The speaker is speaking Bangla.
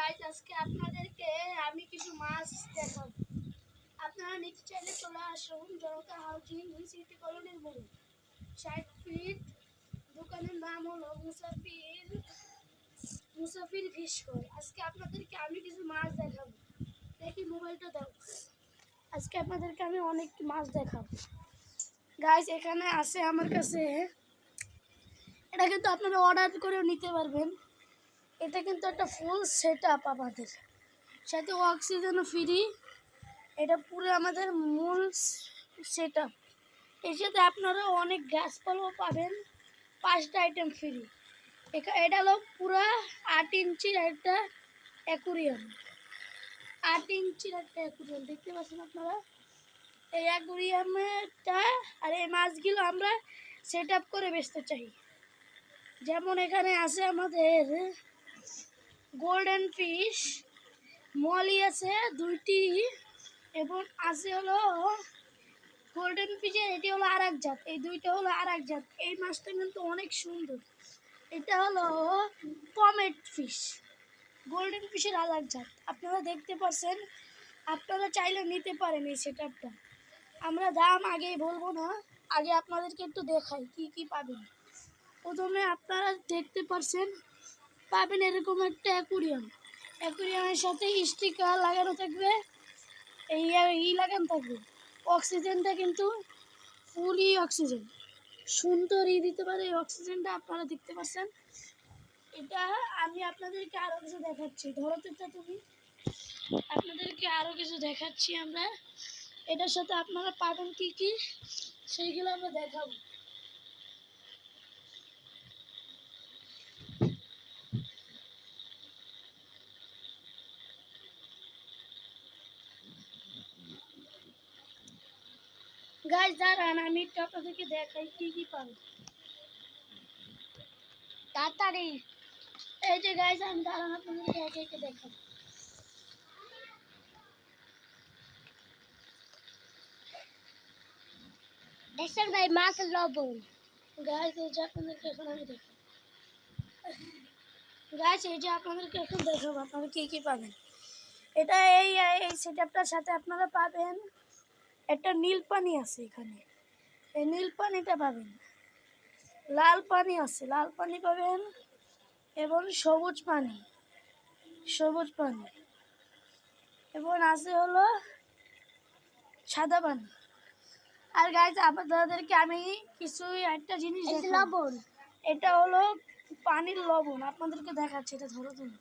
গাইস আজকে আপনাদেরকে আমি কিছু মাছ দেখাবো। আপনারা নিচে চাইলে চলে আসুন জনতা হাউজিং সিটি কলোনির মোড়ে 60 ফিট। দোকানের নাম হলো মুসাফির ফিশ কল। আজকে আপনাদেরকে আমি কিছু মাছ দেখাবো। দেখি মোবাইলটা দাও। আজকে আপনাদেরকে আমি অনেক মাছ দেখাবো গাইস। এখানে আছে আমার কাছে, এটা কিন্তু আপনারা অর্ডার করেও নিতে পারবেন। এটা কিন্তু একটা ফুল সেট আপ, আমাদের সাথে অক্সিজেনও ফ্রি। এটা পুরো আমাদের মূল সেট আপ। এর সাথে আপনারা অনেক গাছপালাও পাবেন, 5টা আইটেম ফ্রি। এটা হলো পুরো 8 ইঞ্চির একটা অ্যাকুরিয়াম। 8 ইঞ্চির একটা অ্যাকুরিয়াম দেখতে পাচ্ছেন আপনারা। এই অ্যাকুরিয়ামটা আর এই মাছগুলো আমরা সেট আপ করে বেচতে চাই। যেমন এখানে আছে আমাদের গোল্ডেন ফিশ, মলি আছে 2টি, এবং আছে হলো গোল্ডেন ফিশের, এটি হলো আরেক জাত। এই 2টা হলো আরেক জাত। এই মাছটা কিন্তু অনেক সুন্দর। এটা হলো পমেট ফিশ, গোল্ডেন ফিশের আরেক জাত। আপনারা দেখতে পাচ্ছেন, আপনারা চাইলে নিতে পারেন এই সেট আপটা। আমরা দাম আগেই বলবো না, আগে আপনাদেরকে একটু দেখাই কি কি পাবেন। প্রথমে আপনারা দেখতে পাচ্ছেন পাবেন এরকম একটা অ্যাকুরিয়াম। অ্যাকুরিয়ামের সাথে স্টিকার লাগানো থাকবে, এই লাগানো থাকবে। অক্সিজেনটা কিন্তু ফুলই অক্সিজেন, সুন্দর দিতে পারে এই অক্সিজেনটা। আপনারা দেখতে পাচ্ছেন। এটা আমি আপনাদেরকে আরও কিছু দেখাচ্ছি। ধরো তো তুমি, আপনাদেরকে আরও কিছু দেখাচ্ছি আমরা। এটার সাথে আপনারা পাবেন কি কি, সেইগুলো আমরা দেখাবো। গাইস দাঁড়ান, আমি একটু আপনাদেরকে দেখাই কি কি পাবেন তাড়াতাড়ি। এই যে গাইস, আমি দাঁড়ান আপনাদেরকে একে একে দেখাবো। দেখছেন ভাই মাছ লবণ। গাইস এই যে আপনাদেরকে এখন আমি দেখাবো। গাইস এই যে আপনাদেরকে এখন দেখাবো আপনারা কি কি পাবেন। এটা এই সেট আপটার সাথে আপনারা পাবেন একটা নীল পানি আছে এখানে। এই নীল পানিটা পাবেন, লাল পানি আছে, লাল পানি পাবেন, এবং সবুজ পানি এবং আছে হলো সাদা পানি। আর গাইস আপনাদেরকে আমি কিছু একটা জিনিস দেখাবো। লবণ, এটা হলো পানির লবণ। আপনাদেরকে দেখাচ্ছি, এটা ধরো তুমি।